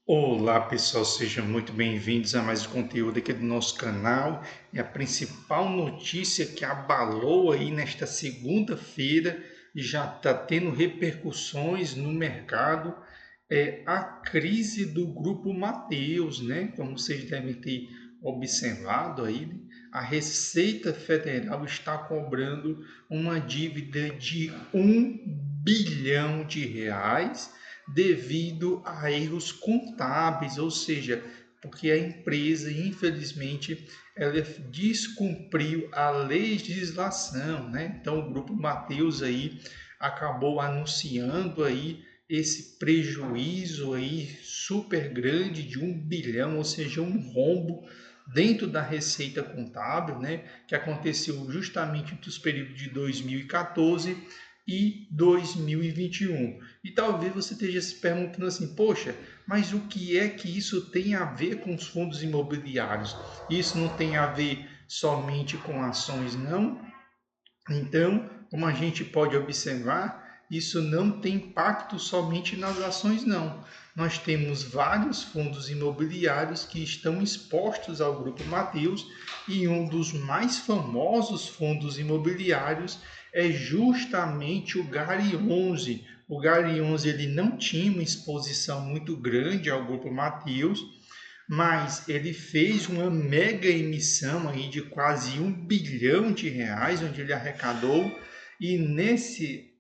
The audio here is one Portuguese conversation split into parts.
Olá pessoal, sejam muito bem-vindos a mais um conteúdo aqui do nosso canal. E a principal notícia que abalou aí nesta segunda-feira e já está tendo repercussões no mercado é a crise do Grupo Mateus, né? Como vocês devem ter observado aí, né? A Receita Federal está cobrando uma dívida de R$ 1 bilhão devido a erros contábeis, ou seja, porque a empresa, infelizmente, ela descumpriu a legislação, né? Então, o Grupo Mateus aí acabou anunciando aí esse prejuízo aí super grande de 1 bilhão, ou seja, um rombo dentro da receita contábil, né, que aconteceu justamente entre os períodos de 2014 e 2021. E talvez você esteja se perguntando assim, poxa, mas o que é que isso tem a ver com os fundos imobiliários? Isso não tem a ver somente com ações, não? Então, como a gente pode observar, isso não tem impacto somente nas ações, não. Nós temos vários fundos imobiliários que estão expostos ao Grupo Mateus e um dos mais famosos fundos imobiliários é justamente o Gari 11. O Gari 11 ele não tinha uma exposição muito grande ao Grupo Mateus, mas ele fez uma mega emissão aí de quase R$ 1 bilhão, onde ele arrecadou, e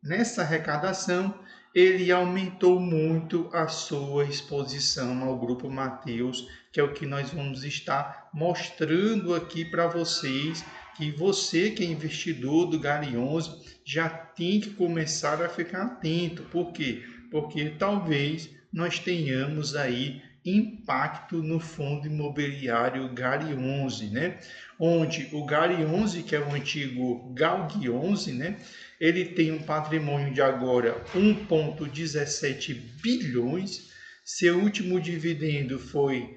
nessa arrecadação ele aumentou muito a sua exposição ao Grupo Mateus, que é o que nós vamos estar mostrando aqui para vocês, que você que é investidor do Gari 11 já tem que começar a ficar atento. Por quê? Porque talvez nós tenhamos aí impacto no fundo imobiliário Gari 11, né? Onde o Gari 11, que é o antigo Galg 11, né? Ele tem um patrimônio de agora 1,17 bilhões. Seu último dividendo foi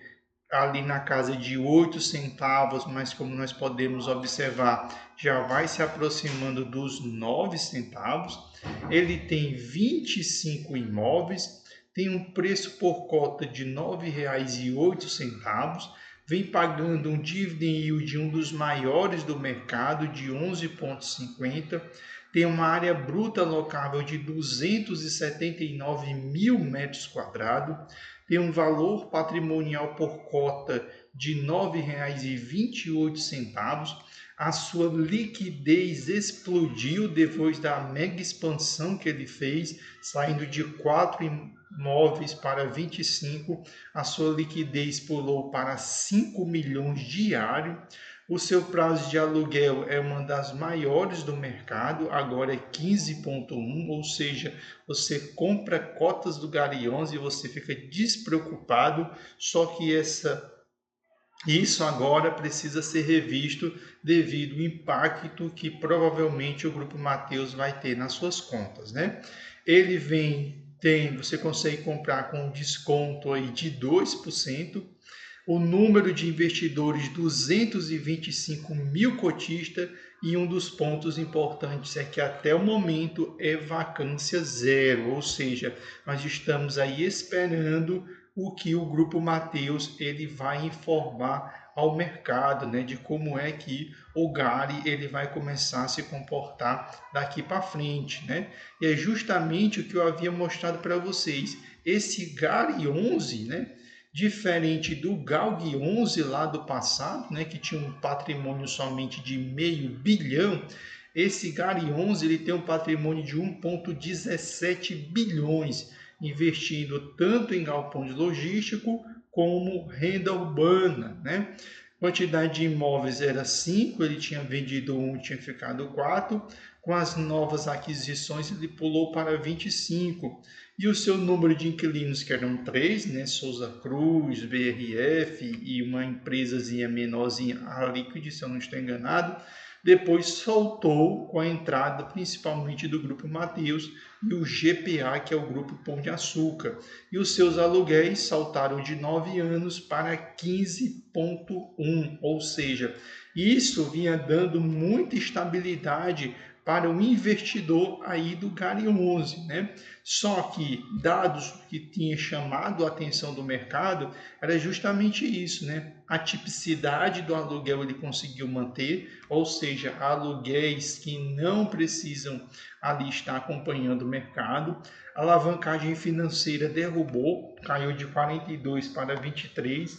ali na casa de 8 centavos, mas como nós podemos observar, já vai se aproximando dos 9 centavos. Ele tem 25 imóveis, tem um preço por cota de R$ 9,08, vem pagando um dividend yield um dos maiores do mercado de 11,50, tem uma área bruta locável de 279 mil metros quadrados, tem um valor patrimonial por cota de R$ 9,28. A sua liquidez explodiu depois da mega expansão que ele fez, saindo de 4 imóveis para 25. A sua liquidez pulou para 5 milhões diário. O seu prazo de aluguel é uma das maiores do mercado, agora é 15,1, ou seja, você compra cotas do Gari 11 e você fica despreocupado, só que isso agora precisa ser revisto devido ao impacto que provavelmente o Grupo Mateus vai ter nas suas contas, né? Ele você consegue comprar com um desconto aí de 2%, o número de investidores 225 mil cotistas, e um dos pontos importantes é que até o momento é vacância zero, ou seja, nós estamos aí esperando o que o Grupo Mateus ele vai informar ao mercado, né, de como é que o Gari ele vai começar a se comportar daqui para frente, né? E é justamente o que eu havia mostrado para vocês. Esse Gari 11, né, diferente do Galg 11 lá do passado, né, que tinha um patrimônio somente de meio bilhão, esse Gari 11 ele tem um patrimônio de 1,17 bilhões, investindo tanto em galpões logísticos como renda urbana, né? Quantidade de imóveis era 5, ele tinha vendido um, tinha ficado 4. Com as novas aquisições, ele pulou para 25. E o seu número de inquilinos, que eram 3, né? Souza Cruz, BRF e uma empresazinha menorzinha, a Liquid, se eu não estou enganado, depois soltou com a entrada principalmente do Grupo Mateus e o GPA, que é o Grupo Pão de Açúcar. E os seus aluguéis saltaram de 9 anos para 15,1, ou seja, isso vinha dando muita estabilidade para o investidor aí do Gari 11, né? Só que dados que tinha chamado a atenção do mercado era justamente isso, né? A tipicidade do aluguel ele conseguiu manter, ou seja, aluguéis que não precisam ali estar acompanhando o mercado. A alavancagem financeira derrubou, caiu de 42 para 23.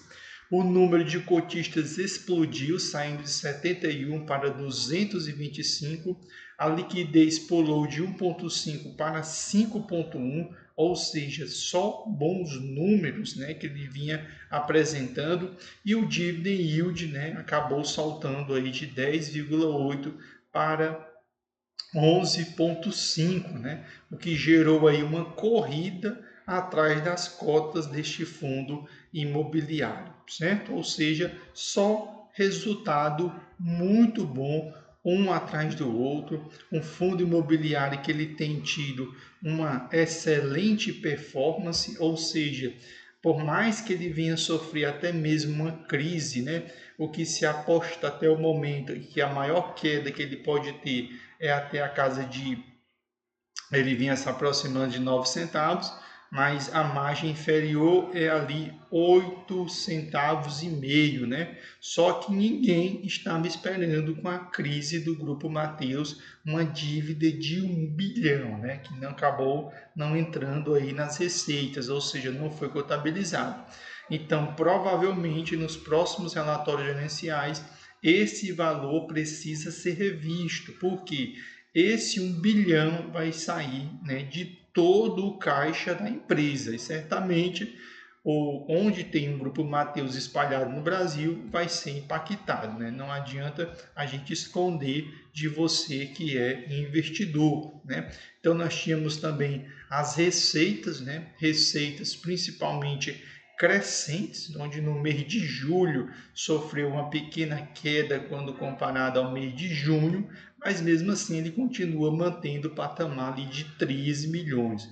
O número de cotistas explodiu, saindo de 71 para 225. A liquidez pulou de 1,5 para 5,1, ou seja, só bons números, né, que ele vinha apresentando. E o dividend yield, né, acabou saltando aí de 10,8 para 11,5, né? O que gerou aí uma corrida atrás das cotas deste fundo imobiliário, certo? Ou seja, só resultado muito bom, um atrás do outro, um fundo imobiliário que ele tem tido uma excelente performance, ou seja, por mais que ele venha sofrer até mesmo uma crise, né? O que se aposta até o momento que a maior queda que ele pode ter é até a casa de, ele vinha se aproximando de 9 centavos, mas a margem inferior é ali 8 centavos e meio, né? Só que ninguém estava esperando com a crise do Grupo Mateus uma dívida de 1 bilhão, né? Que não acabou não entrando aí nas receitas, ou seja, não foi contabilizado. Então, provavelmente nos próximos relatórios gerenciais esse valor precisa ser revisto, porque esse 1 bilhão vai sair, né, de todo o caixa da empresa. E certamente, onde tem um grupo Mateus espalhado no Brasil, vai ser impactado. Né? Não adianta a gente esconder de você que é investidor. Né? Então, nós tínhamos também as receitas, né? Receitas principalmente crescentes, onde no mês de julho sofreu uma pequena queda quando comparado ao mês de junho, mas mesmo assim ele continua mantendo o patamar ali de 13 milhões.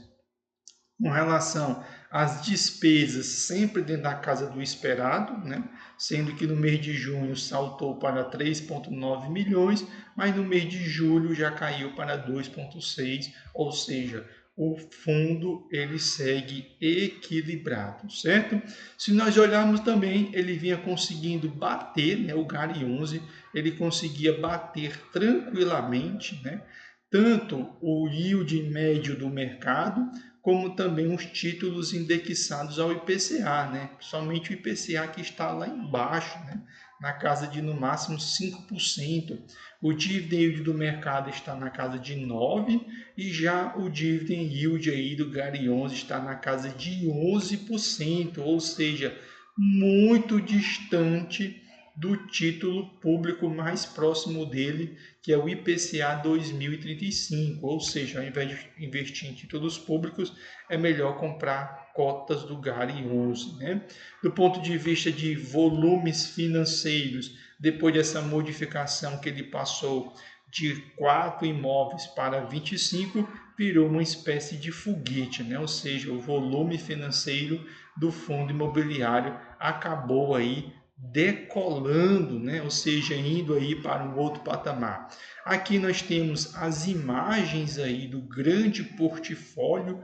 Com relação às despesas, sempre dentro da casa do esperado, né? Sendo que no mês de junho saltou para 3,9 milhões, mas no mês de julho já caiu para 2,6, ou seja, o fundo ele segue equilibrado, certo? Se nós olharmos também, ele vinha conseguindo bater, né, o Gari 11, ele conseguia bater tranquilamente, né, tanto o yield médio do mercado, como também os títulos indexados ao IPCA, né? Somente o IPCA que está lá embaixo, né? Na casa de no máximo 5%. O dividend yield do mercado está na casa de 9% e já o dividend yield aí do Gari 11 está na casa de 11%, ou seja, muito distante do título público mais próximo dele, que é o IPCA 2035, ou seja, ao invés de investir em títulos públicos, é melhor comprar cotas do Gari 11. Né? Do ponto de vista de volumes financeiros, depois dessa modificação que ele passou de 4 imóveis para 25, virou uma espécie de foguete, né? Ou seja, o volume financeiro do fundo imobiliário acabou aí decolando, né? Ou seja, indo aí para um outro patamar. Aqui nós temos as imagens aí do grande portfólio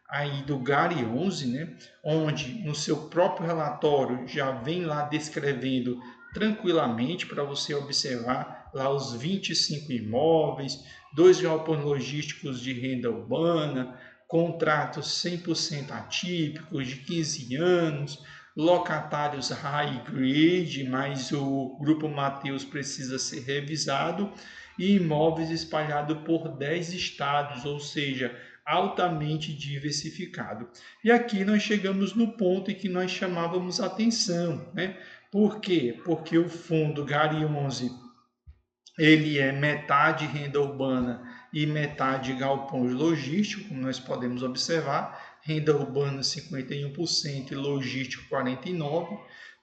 aí do Gari 11, né? Onde no seu próprio relatório já vem lá descrevendo tranquilamente para você observar lá os 25 imóveis, 2 galpões logísticos de renda urbana, contratos 100% atípicos de 15 anos, locatários high grade, mas o grupo Mateus precisa ser revisado, e imóveis espalhados por 10 estados, ou seja, altamente diversificado. E aqui nós chegamos no ponto em que nós chamávamos atenção, né? Por quê? Porque o fundo Gari 11 ele é metade renda urbana e metade galpões logísticos, como nós podemos observar, renda urbana 51% e logístico 49%,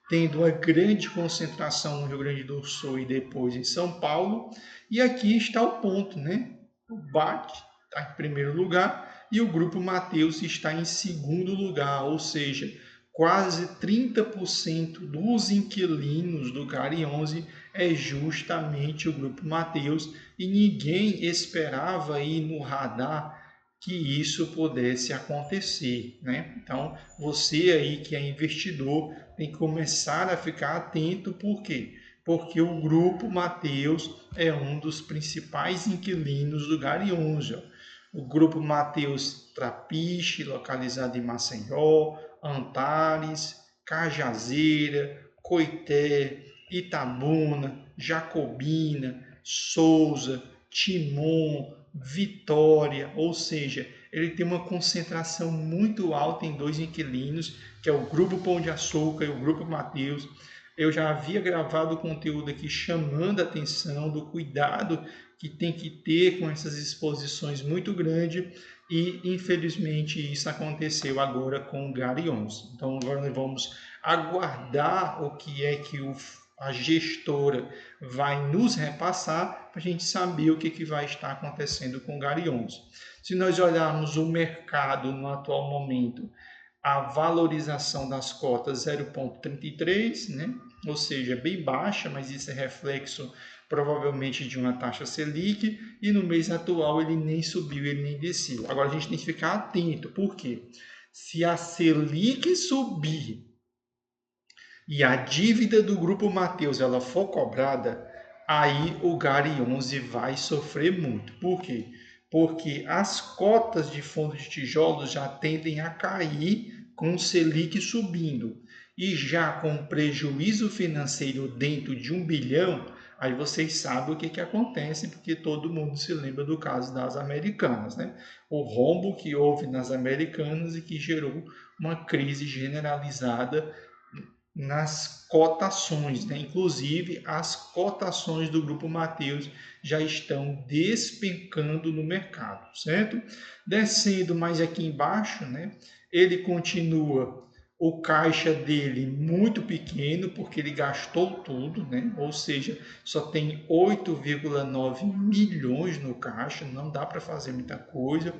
tendo uma grande concentração no Rio Grande do Sul e depois em São Paulo. E aqui está o ponto, né? O BAT está em primeiro lugar e o Grupo Mateus está em segundo lugar, ou seja, quase 30% dos inquilinos do GARI 11 é justamente o Grupo Mateus e ninguém esperava aí no radar que isso pudesse acontecer, né? Então, você aí que é investidor tem que começar a ficar atento, por quê? Porque o Grupo Mateus é um dos principais inquilinos do GARI 11. Ó. O Grupo Mateus Trapiche, localizado em Maceió, Antares, Cajazeira, Coité, Itabuna, Jacobina, Souza, Timon, Vitória, ou seja, ele tem uma concentração muito alta em dois inquilinos, que é o Grupo Pão de Açúcar e o Grupo Mateus. Eu já havia gravado conteúdo aqui chamando a atenção do cuidado que tem que ter com essas exposições muito grandes e, infelizmente, isso aconteceu agora com o GARI 11. Então, agora nós vamos aguardar o que é que a gestora vai nos repassar para a gente saber o que vai estar acontecendo com o GARI 11. Se nós olharmos o mercado no atual momento, a valorização das cotas 0,33, né? Ou seja, bem baixa, mas isso é reflexo provavelmente de uma taxa Selic, e no mês atual ele nem subiu, ele nem desceu. Agora a gente tem que ficar atento, por quê? Se a Selic subir e a dívida do Grupo Mateus ela for cobrada, aí o GARI 11 vai sofrer muito. Por quê? Porque as cotas de fundo de tijolos já tendem a cair com o Selic subindo. E já com prejuízo financeiro dentro de 1 bilhão, aí vocês sabem o que acontece, porque todo mundo se lembra do caso das Americanas, né? O rombo que houve nas Americanas e que gerou uma crise generalizada nas cotações, né? Inclusive as cotações do Grupo Mateus já estão despencando no mercado, certo? Descendo mais aqui embaixo, né? Ele continua o caixa dele muito pequeno, porque ele gastou tudo, né? Ou seja, só tem 8,9 milhões no caixa, não dá para fazer muita coisa.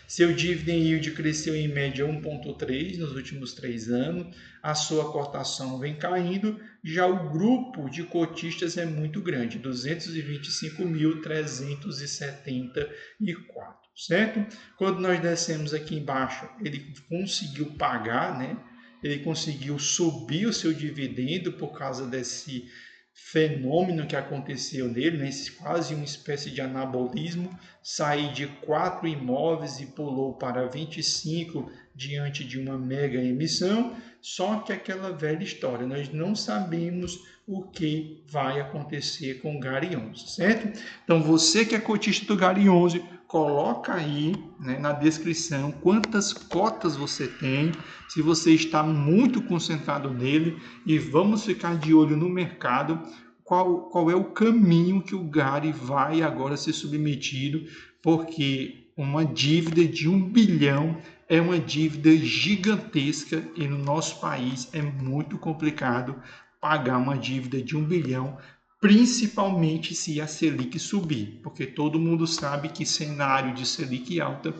Seu dividend yield cresceu em média 1,3 nos últimos 3 anos, a sua cotação vem caindo, já o grupo de cotistas é muito grande, 225.374, certo? Quando nós descemos aqui embaixo, ele conseguiu pagar, né? Ele conseguiu subir o seu dividendo por causa desse fenômeno que aconteceu nele, né? Quase uma espécie de anabolismo, sair de 4 imóveis e pulou para 25 diante de uma mega emissão, só que aquela velha história, nós não sabemos o que vai acontecer com o GARI 11, certo? Então você que é cotista do GARI 11, coloca aí, né, na descrição quantas cotas você tem, se você está muito concentrado nele, e vamos ficar de olho no mercado, qual é o caminho que o GARI vai agora ser submetido, porque uma dívida de 1 bilhão é uma dívida gigantesca e no nosso país é muito complicado pagar uma dívida de 1 bilhão, principalmente se a Selic subir, porque todo mundo sabe que cenário de Selic alta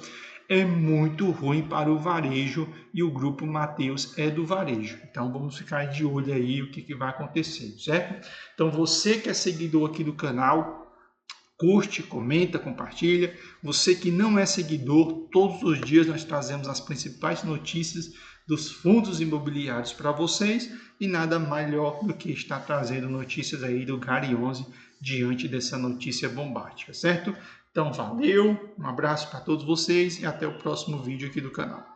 é muito ruim para o varejo e o Grupo Mateus é do varejo. Então vamos ficar de olho aí o que vai acontecer, certo? Então você que é seguidor aqui do canal, curte, comenta, compartilha. Você que não é seguidor, todos os dias nós trazemos as principais notícias dos fundos imobiliários para vocês e nada melhor do que estar trazendo notícias aí do GARI 11 diante dessa notícia bombástica, certo? Então valeu, um abraço para todos vocês e até o próximo vídeo aqui do canal.